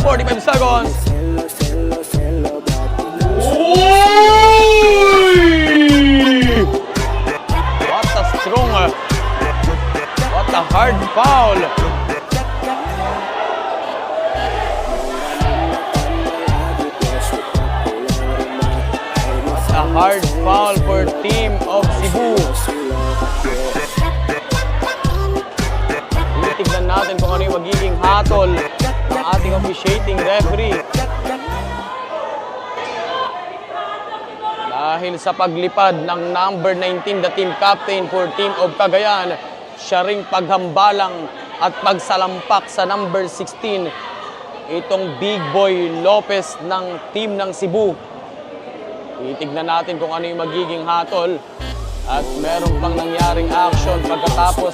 45 seconds. What a strong, what a hard foul. What a hard foul for team of Cebu. Tignan natin kung ano yung magiging hatol ng ating officiating referee. Dahil sa paglipad ng number 19, the team captain for team of Cagayan, siya ring paghambalang at pagsalampak sa number 16, itong Big Boy Lopez ng team ng Cebu. Titignan natin kung ano yung magiging hatol at meron pang nangyaring action pagkatapos